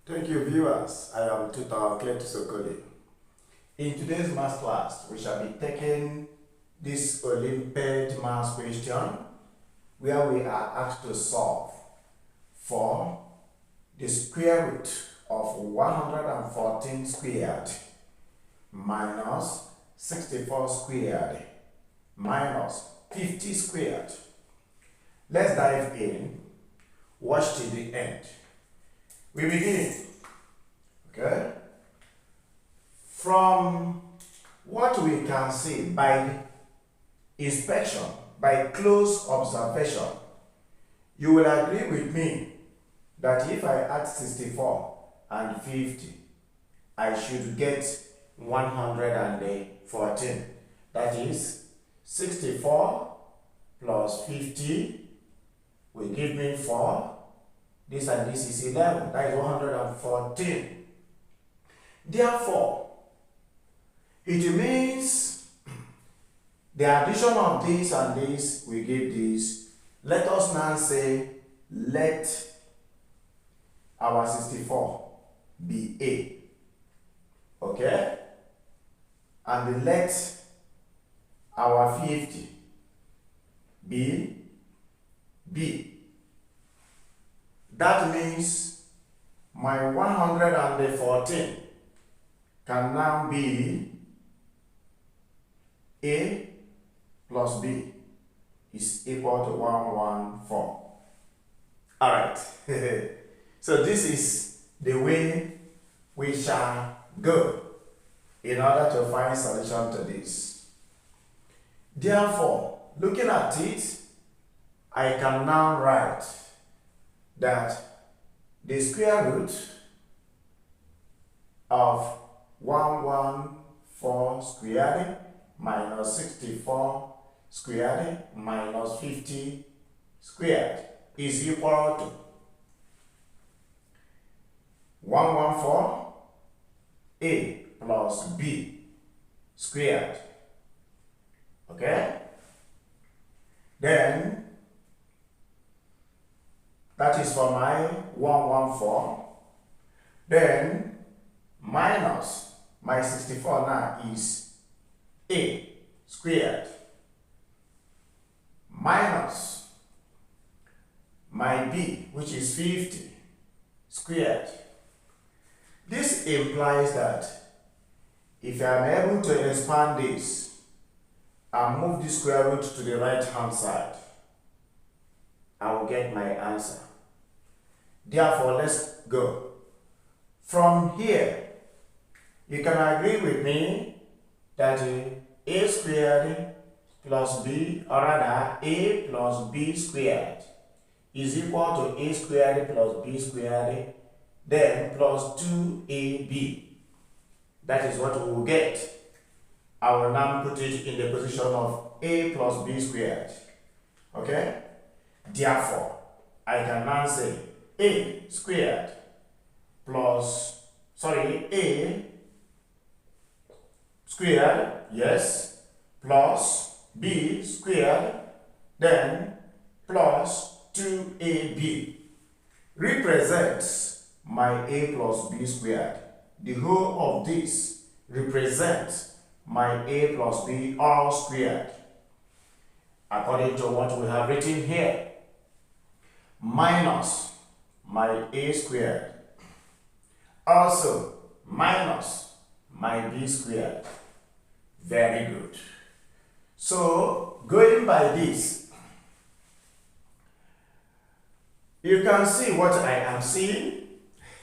Thank you, viewers. I am Tutor Cletus Okoli. In today's math class, we shall be taking this Olympiad Maths question where we are asked to solve for the square root of 114 squared minus 64 squared minus 50 squared. Let's dive in. Watch till the end. We begin, okay? From what we can see by inspection, by close observation, you will agree with me that if I add 64 and 50, I should get 114. That is 64 plus 50 will give me 4. This and this is 11. That is 114. Therefore, it means the addition of this and this will give this. Let us now say, let our 64 be A. Okay? And let our 50 be B. That means my 114 can now be A plus B is equal to 114. Alright, so this is the way we shall go in order to find solution to this. Therefore, looking at it, I can now write that the square root of 114 squared minus 64 squared minus 50 squared is equal to 114 A plus B squared. Okay? Then that is for my 114. Then minus my 64 now is A squared minus my B, which is 50 squared. This implies that if I am able to expand this and move the square root to the right hand side, I will get my answer. Therefore, let's go. From here, you can agree with me that A squared plus B, or rather A plus B squared is equal to A squared plus B squared, then plus 2AB. That is what we will get. I will now put it in the position of A plus B squared. Okay? Therefore, I can now say A squared plus, A squared, yes, plus B squared, then plus 2AB represents my A plus B squared. The whole of this represents my A plus B all squared, according to what we have written here, minus my A squared, also minus my B squared. Very good. So, going by this, you can see what I am seeing,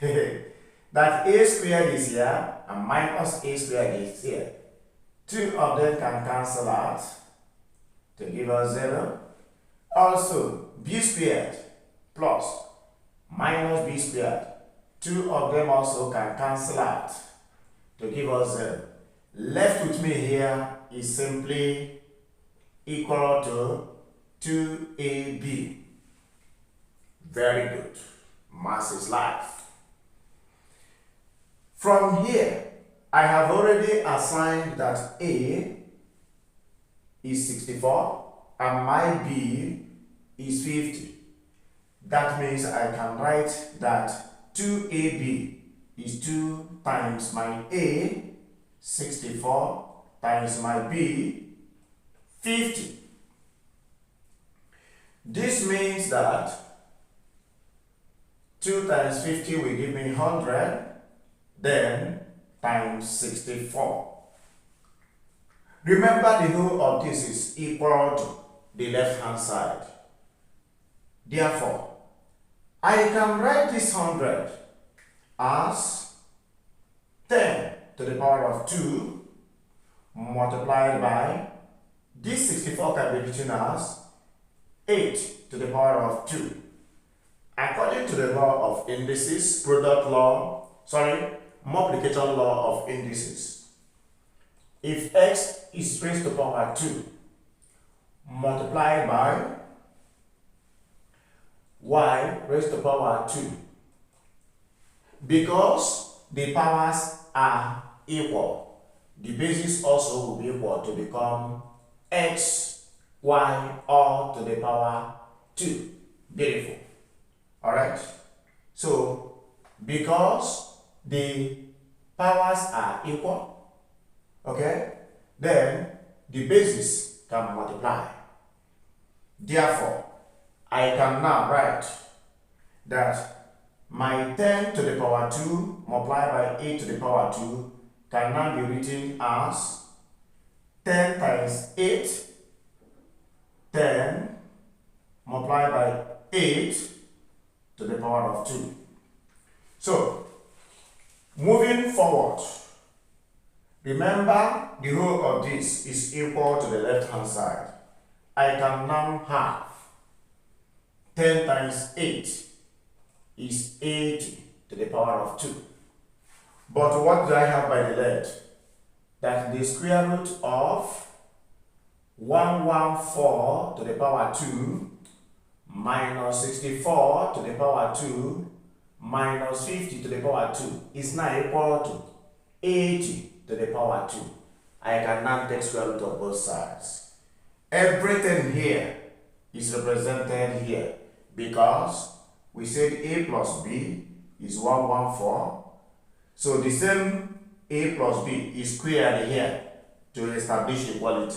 that A squared is here and minus A squared is here. Two of them can cancel out to give us 0. Also, B squared plus minus B squared, two of them also can cancel out to give us 0. Left with me here is simply equal to 2AB. Very good. Math is life. From here, I have already assigned that A is 64 and my B is 50. That means I can write that 2ab is 2 times my a, 64, times my b, 50. This means that 2 times 50 will give me 100, then times 64. Remember, the whole of this is equal to the left hand side. Therefore, I can write this 100 as 10 to the power of 2 multiplied by this 64 can be written as 8 to the power of 2. According to the law of indices, multiplication law of indices, if x is raised to the power 2 multiplied by y raised to the power 2, because the powers are equal, the basis also will be equal to become x, y, all to the power 2. Beautiful. Alright? So, because the powers are equal, okay, then the basis can multiply. Therefore, I can now write that my 10 to the power 2 multiplied by 8 to the power 2 can now be written as 10 times 8, 10 multiplied by 8 to the power of 2. So, moving forward, remember the whole of this is equal to the left hand side. I can now have 10 times 8 is 80 to the power of 2. But what do I have by the left? That the square root of 114 to the power 2 minus 64 to the power 2 minus 50 to the power 2 is now equal to 80 to the power 2. I can now take square root of both sides. Everything here is represented here because we said a plus b is 114. So the same a plus b is squared here to establish equality.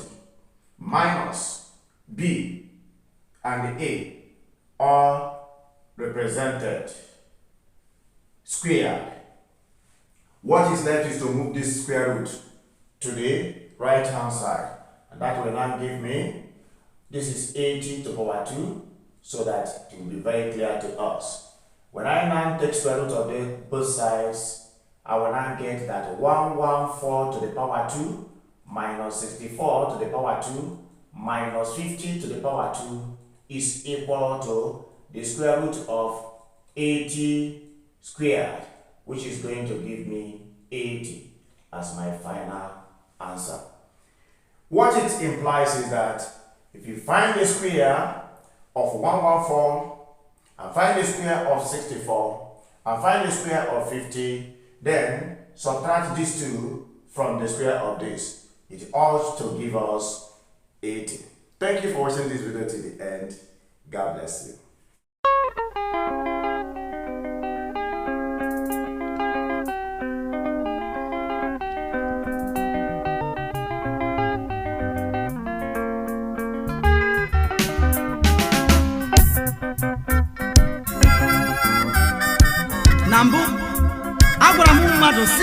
Minus b and a are represented squared. What is left is to move this square root to the right hand side, and that will now give me, this is 80 to the power 2, so that it will be very clear to us. When I now take square root of both sides, I will now get that 114 to the power 2 minus 64 to the power 2 minus 50 to the power 2 is equal to the square root of 80 squared, which is going to give me 80 as my final answer. What it implies is that if you find the square of 114 and find the square of 64 and find the square of 50, then subtract these two from the square of this. It ought to give us 80. Thank you for watching this video to the end. God bless you. Na mbụ agwara m mmadụ